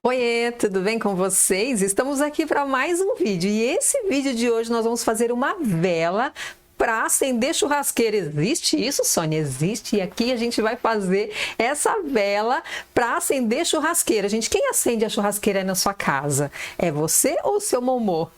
Oiê, tudo bem com vocês? Estamos aqui para mais um vídeo e esse vídeo de hoje nós vamos fazer uma vela para acender churrasqueira. Existe isso, Sônia? Existe, e aqui a gente vai fazer essa vela para acender churrasqueira. Gente, quem acende a churrasqueira aí na sua casa? É você ou o seu momô?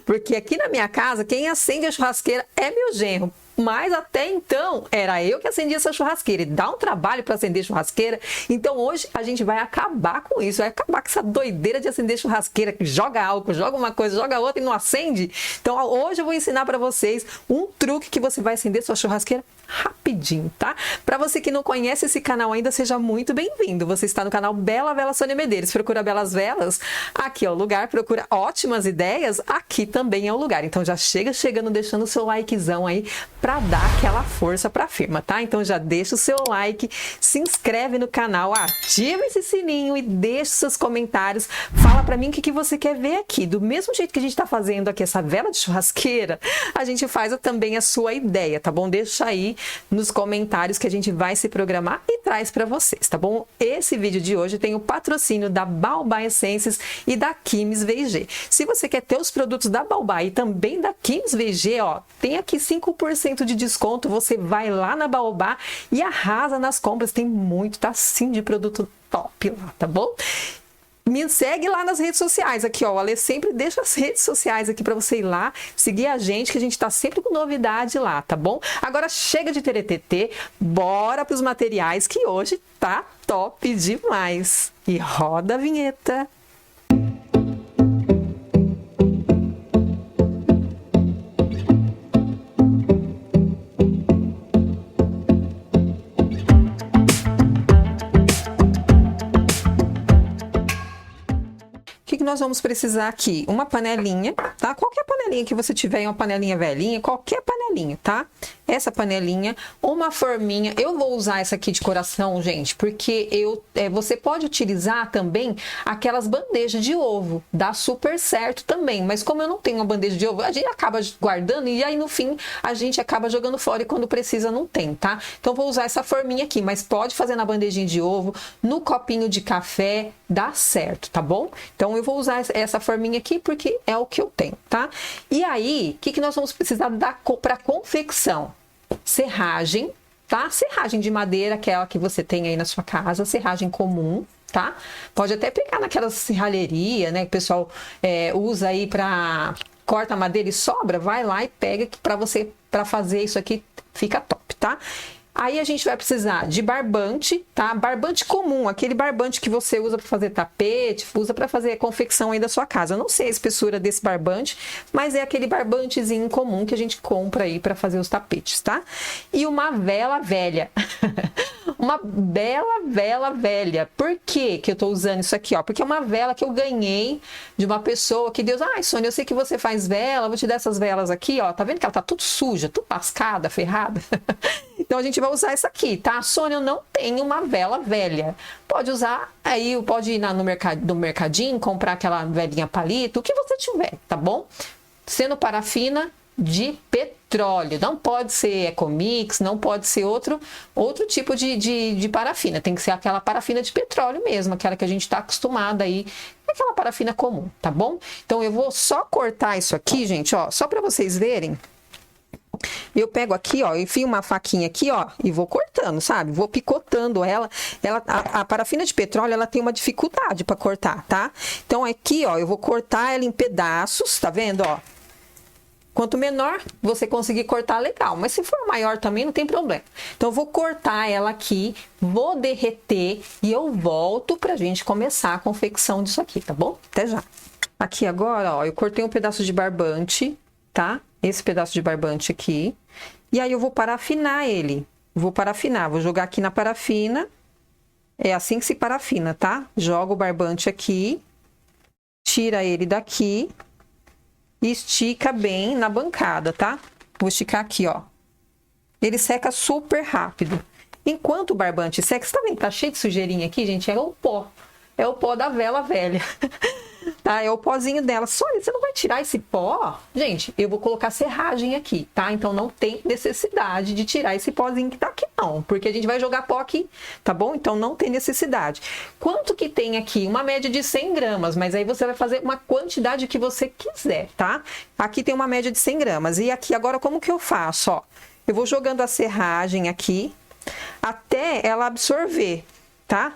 Porque aqui na minha casa, quem acende a churrasqueira é meu genro. Mas até então, era eu que acendia essa churrasqueira. E dá um trabalho para acender churrasqueira. Então hoje a gente vai acabar com isso. Vai acabar com essa doideira de acender churrasqueira. Que joga álcool, joga uma coisa, joga outra e não acende. Então hoje eu vou ensinar para vocês um truque que você vai acender sua churrasqueira rapidinho, tá? Para você que não conhece esse canal ainda, seja muito bem-vindo. Você está no canal Bela Vela Sônia Medeiros. Procura Belas Velas, aqui é o lugar. Procura ótimas ideias, aqui também é o lugar. Então já chegando, deixando o seu likezão aí para dar aquela força para a firma, tá? Então já deixa o seu like, se inscreve no canal, ativa esse sininho e deixa seus comentários. Fala para mim o que você quer ver aqui. Do mesmo jeito que a gente está fazendo aqui essa vela de churrasqueira, a gente faz também a sua ideia, tá bom? Deixa aí nos comentários que a gente vai se programar e traz para vocês, tá bom? Esse vídeo de hoje tem o patrocínio da Baobá Essências e da Kimes VG. Se você quer ter os produtos da Baobá e também da Kimes VG, ó, tem aqui 5% de desconto. Você vai lá na Baobá e arrasa nas compras. Tem muito, tá sim, de produto top lá, tá bom? Me segue lá nas redes sociais, aqui ó, o Ale sempre deixa as redes sociais aqui para você ir lá, seguir a gente, que a gente tá sempre com novidade lá, tá bom? Agora chega de teretetê, bora pros materiais que hoje tá top demais. E roda a vinheta. Nós vamos precisar aqui uma panelinha, tá? Qualquer panelinha que você tiver, uma panelinha velhinha, qualquer panelinha, tá? Essa panelinha, uma forminha. Eu vou usar essa aqui de coração, gente, porque você pode utilizar também aquelas bandejas de ovo, dá super certo também. Mas como eu não tenho uma bandeja de ovo, a gente acaba guardando e aí no fim a gente acaba jogando fora e quando precisa não tem, tá? Então vou usar essa forminha aqui, mas pode fazer na bandejinha de ovo, no copinho de café, dá certo, tá bom? Então eu vou usar essa forminha aqui porque é o que eu tenho, tá? E aí, o que nós vamos precisar para confecção? Serragem, tá? Serragem de madeira, aquela que você tem aí na sua casa, serragem comum, tá? Pode até pegar naquela serralheria, né? Que o pessoal usa aí para corta a madeira e sobra, vai lá e pega para fazer isso aqui, fica top, tá? Aí a gente vai precisar de barbante, tá? Barbante comum, aquele barbante que você usa para fazer tapete, usa para fazer a confecção aí da sua casa. Eu não sei a espessura desse barbante, mas é aquele barbantezinho comum que a gente compra aí para fazer os tapetes, tá? E uma vela velha. Uma bela vela velha. Por que eu tô usando isso aqui, ó? Porque é uma vela que eu ganhei de uma pessoa que Deus... Ai, Sônia, eu sei que você faz vela, vou te dar essas velas aqui, ó. Tá vendo que ela tá tudo suja, tudo lascada, ferrada? Então a gente vai usar essa aqui, tá? Sônia, eu não tenho uma vela velha. Pode usar, aí pode ir no mercadinho, comprar aquela velinha palito, o que você tiver, tá bom? Sendo parafina de petróleo, não pode ser Ecomix, não pode ser outro tipo de parafina, tem que ser aquela parafina de petróleo mesmo, aquela que a gente está acostumada aí, aquela parafina comum, tá bom? Então eu vou só cortar isso aqui, gente, ó, só para vocês verem. Eu pego aqui, ó, enfio uma faquinha aqui, ó, e vou cortando, sabe? Vou picotando ela. A parafina de petróleo, ela tem uma dificuldade para cortar, tá? Então aqui, ó, eu vou cortar ela em pedaços, tá vendo, ó? Quanto menor você conseguir cortar, legal. Mas se for maior também, não tem problema. Então eu vou cortar ela aqui, vou derreter e eu volto pra gente começar a confecção disso aqui, tá bom? Até já. Aqui agora, ó, eu cortei um pedaço de barbante, tá? Esse pedaço de barbante aqui. E aí eu vou parafinar ele. Vou parafinar, vou jogar aqui na parafina. É assim que se parafina, tá? Joga o barbante aqui. Tira ele daqui. E estica bem na bancada, tá? Vou esticar aqui, ó. Ele seca super rápido. Enquanto o barbante seca, você tá vendo que tá cheio de sujeirinha aqui, gente? É o pó. É o pó da vela velha. Tá? É o pozinho dela. Sônia, você não vai tirar esse pó? Gente, eu vou colocar serragem aqui, tá? Então não tem necessidade de tirar esse pozinho que tá aqui, não. Porque a gente vai jogar pó aqui, tá bom? Então não tem necessidade. Quanto que tem aqui? Uma média de 100 gramas, mas aí você vai fazer uma quantidade que você quiser, tá? Aqui tem uma média de 100 gramas. E aqui agora como que eu faço, ó? Eu vou jogando a serragem aqui até ela absorver, tá?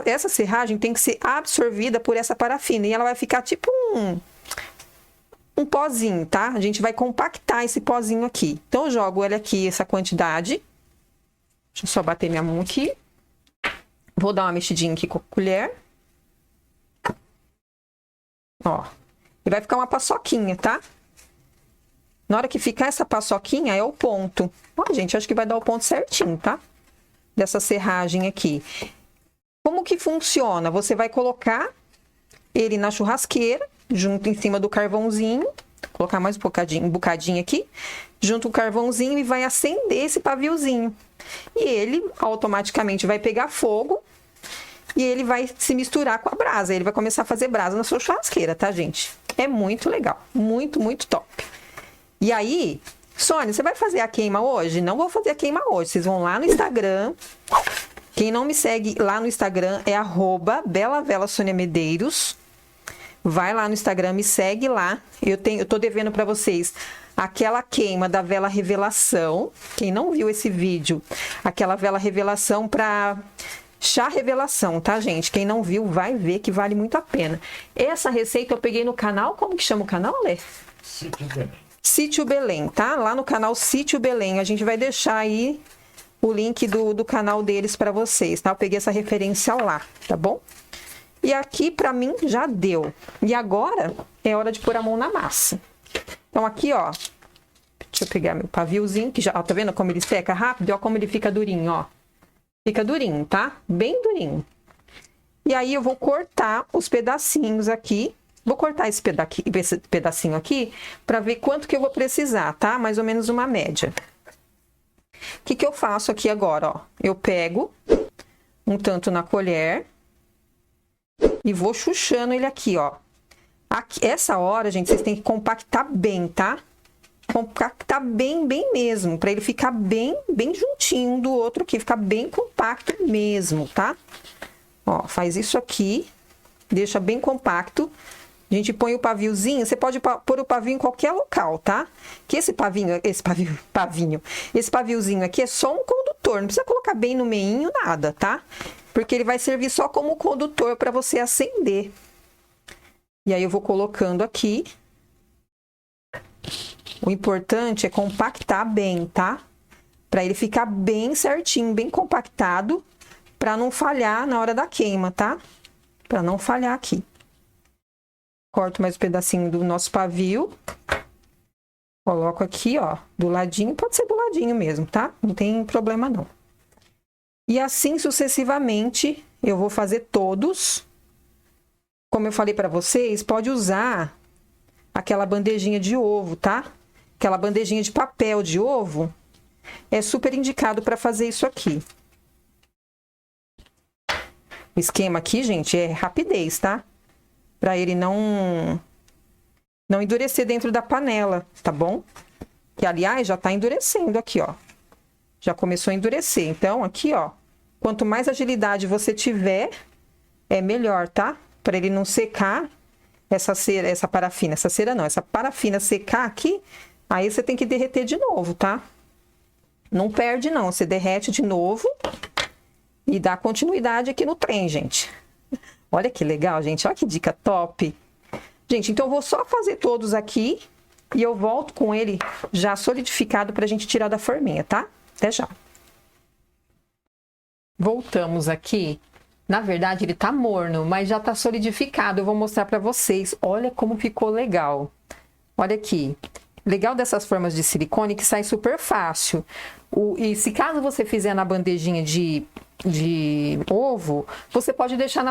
Essa serragem tem que ser absorvida por essa parafina e ela vai ficar tipo um pozinho, tá? A gente vai compactar esse pozinho aqui. Então, eu jogo ele aqui, essa quantidade. Deixa eu só bater minha mão aqui. Vou dar uma mexidinha aqui com a colher. Ó. E vai ficar uma paçoquinha, tá? Na hora que ficar essa paçoquinha, é o ponto. Ó, gente, acho que vai dar o ponto certinho, tá? Dessa serragem aqui. Como que funciona? Você vai colocar ele na churrasqueira, junto em cima do carvãozinho, colocar mais um bocadinho aqui, junto com o carvãozinho e vai acender esse paviozinho. E ele automaticamente vai pegar fogo e ele vai se misturar com a brasa. Ele vai começar a fazer brasa na sua churrasqueira, tá, gente? É muito legal, muito, muito top. E aí, Sônia, você vai fazer a queima hoje? Não vou fazer a queima hoje. Vocês vão lá no Instagram. Quem não me segue lá no Instagram é @BelaVelaSoniaMedeiros. Vai lá no Instagram, me segue lá. Eu tô devendo para vocês aquela queima da vela revelação. Quem não viu esse vídeo, aquela vela revelação para chá revelação, tá, gente? Quem não viu, vai ver que vale muito a pena. Essa receita eu peguei no canal, como que chama o canal, Lê? Sítio Belém. Sítio Belém, tá? Lá no canal Sítio Belém. A gente vai deixar aí o link do canal deles para vocês, tá? Eu peguei essa referência lá, tá bom? E aqui, para mim, já deu. E agora é hora de pôr a mão na massa. Então, aqui, ó. Deixa eu pegar meu paviozinho, que já... Ó, tá vendo como ele seca rápido? Ó, como ele fica durinho, ó. Fica durinho, tá? Bem durinho. E aí, eu vou cortar os pedacinhos aqui. Vou cortar esse pedacinho aqui para ver quanto que eu vou precisar, tá? Mais ou menos uma média. O que eu faço aqui agora, ó? Eu pego um tanto na colher e vou chuchando ele aqui, ó. Aqui, essa hora, gente, vocês têm que compactar bem, tá? Compactar bem, bem mesmo, para ele ficar bem, bem juntinho um do outro aqui, ficar bem compacto mesmo, tá? Ó, faz isso aqui, deixa bem compacto. A gente põe o paviozinho, você pode pôr o pavio em qualquer local, tá? Que esse paviozinho aqui é só um condutor, não precisa colocar bem no meinho, nada, tá? Porque ele vai servir só como condutor para você acender. E aí eu vou colocando aqui. O importante é compactar bem, tá? Para ele ficar bem certinho, bem compactado, para não falhar na hora da queima, tá? Para não falhar aqui. Corto mais um pedacinho do nosso pavio. Coloco aqui, ó, do ladinho. Pode ser do ladinho mesmo, tá? Não tem problema, não. E assim sucessivamente, eu vou fazer todos. Como eu falei pra vocês, pode usar aquela bandejinha de ovo, tá? Aquela bandejinha de papel de ovo. É super indicado pra fazer isso aqui. O esquema aqui, gente, é rapidez, tá? Para ele não endurecer dentro da panela, tá bom? Que, aliás, já tá endurecendo aqui, ó. Já começou a endurecer. Então, aqui, ó, quanto mais agilidade você tiver, é melhor, tá? Para ele não secar essa cera, essa parafina. Essa cera não, essa parafina secar aqui, aí você tem que derreter de novo, tá? Não perde, não. Você derrete de novo e dá continuidade aqui no trem, gente. Olha que legal, gente. Olha que dica top. Gente, então eu vou só fazer todos aqui e eu volto com ele já solidificado pra gente tirar da forminha, tá? Até já. Voltamos aqui. Na verdade, ele tá morno, mas já tá solidificado. Eu vou mostrar pra vocês. Olha como ficou legal. Olha aqui. Legal dessas formas de silicone que sai super fácil. E se caso você fizer na bandejinha de ovo, você pode deixar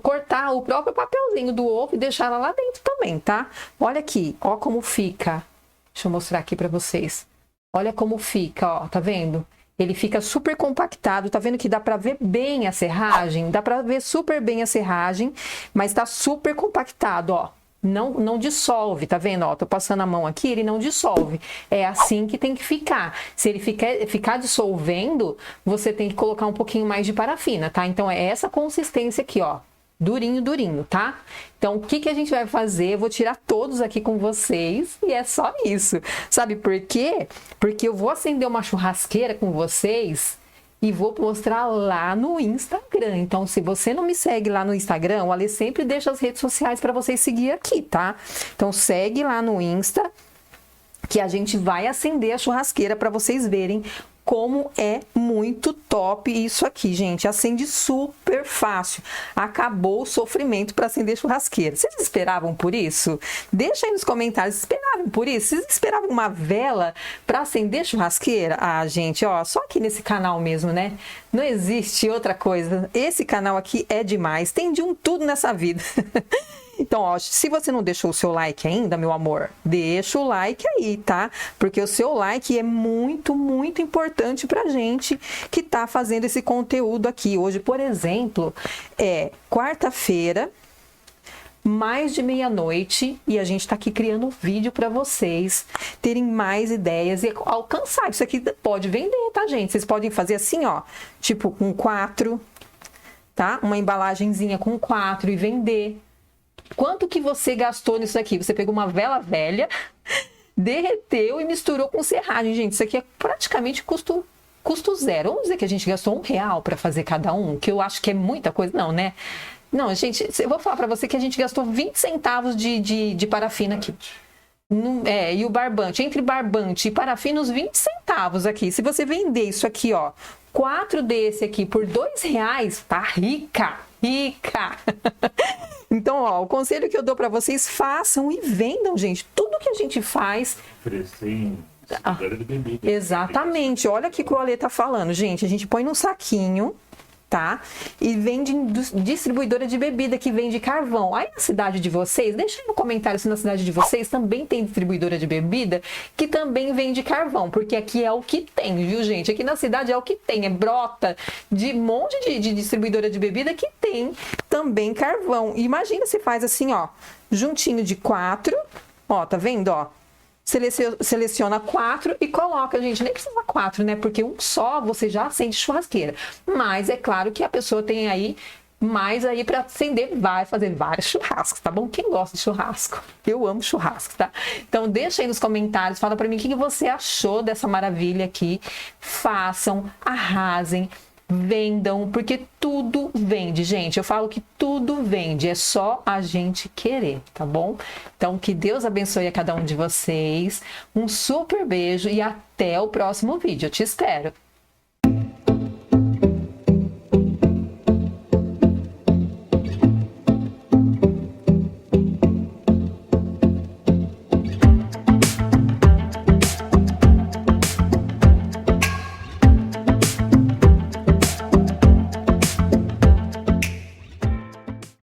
cortar o próprio papelzinho do ovo e deixar ela lá dentro também, tá? Olha aqui, ó como fica. Deixa eu mostrar aqui pra vocês. Olha como fica, ó, tá vendo? Ele fica super compactado, tá vendo que dá pra ver bem a serragem? Dá pra ver super bem a serragem, mas tá super compactado, ó. Não dissolve, tá vendo? Ó, tô passando a mão aqui, ele não dissolve. É assim que tem que ficar. Se ele ficar dissolvendo, você tem que colocar um pouquinho mais de parafina, tá? Então é essa consistência aqui, ó. Durinho, durinho, tá? Então, o que a gente vai fazer? Eu vou tirar todos aqui com vocês e é só isso. Sabe por quê? Porque eu vou acender uma churrasqueira com vocês e vou mostrar lá no Instagram. Então, se você não me segue lá no Instagram, o Ale sempre deixa as redes sociais para vocês seguir aqui, tá? Então, segue lá no Insta que a gente vai acender a churrasqueira para vocês verem como é muito top isso aqui, gente. Acende super fácil. Acabou o sofrimento para acender churrasqueira. Vocês esperavam por isso? Deixa aí nos comentários. Esperavam por isso? Vocês esperavam uma vela para acender churrasqueira? Ah, gente, ó, só aqui nesse canal mesmo, né? Não existe outra coisa. Esse canal aqui é demais. Tem de um tudo nessa vida. Então, ó, se você não deixou o seu like ainda, meu amor, deixa o like aí, tá? Porque o seu like é muito, muito importante pra gente que tá fazendo esse conteúdo aqui. Hoje, por exemplo, é quarta-feira, mais de meia-noite, e a gente tá aqui criando um vídeo pra vocês terem mais ideias e alcançar. Isso aqui pode vender, tá, gente? Vocês podem fazer assim, ó, tipo com 4, tá? Uma embalagenzinha com 4 e vender. Quanto que você gastou nisso aqui? Você pegou uma vela velha, derreteu e misturou com serragem. Gente, isso aqui é praticamente custo zero. Vamos dizer que a gente gastou R$1 para fazer cada um, que eu acho que é muita coisa. Não, né? Não, gente, eu vou falar para você que a gente gastou 20 centavos de parafina aqui. E o barbante, entre barbante e parafina, uns 20 centavos aqui. Se você vender isso aqui, ó, 4 desse aqui por R$2, tá rica, rica. Então, ó, o conselho que eu dou para vocês, façam e vendam, gente. Tudo que a gente faz... Oferecer distribuidora de bebida. Exatamente. Olha aqui o que o Ale tá falando, gente. A gente põe num saquinho, tá? E vende distribuidora de bebida que vende carvão. Aí na cidade de vocês, deixa aí no comentário se na cidade de vocês também tem distribuidora de bebida que também vende carvão, porque aqui é o que tem, viu, gente? Aqui na cidade é o que tem, brota de um monte de distribuidora de bebida que tem também carvão. E imagina se faz assim, ó, juntinho de 4, ó, tá vendo, ó? Seleciona 4 e coloca, gente, nem precisa 4, né? Porque um só você já acende churrasqueira. Mas é claro que a pessoa tem aí mais aí para acender, vai fazer vários churrascos, tá bom? Quem gosta de churrasco? Eu amo churrasco, tá? Então deixa aí nos comentários, fala para mim o que você achou dessa maravilha aqui. Façam, arrasem, vendam, porque tudo vende, gente. Eu falo que tudo vende, é só a gente querer, tá bom? Então, que Deus abençoe a cada um de vocês. Um super beijo e até o próximo vídeo. Eu te espero.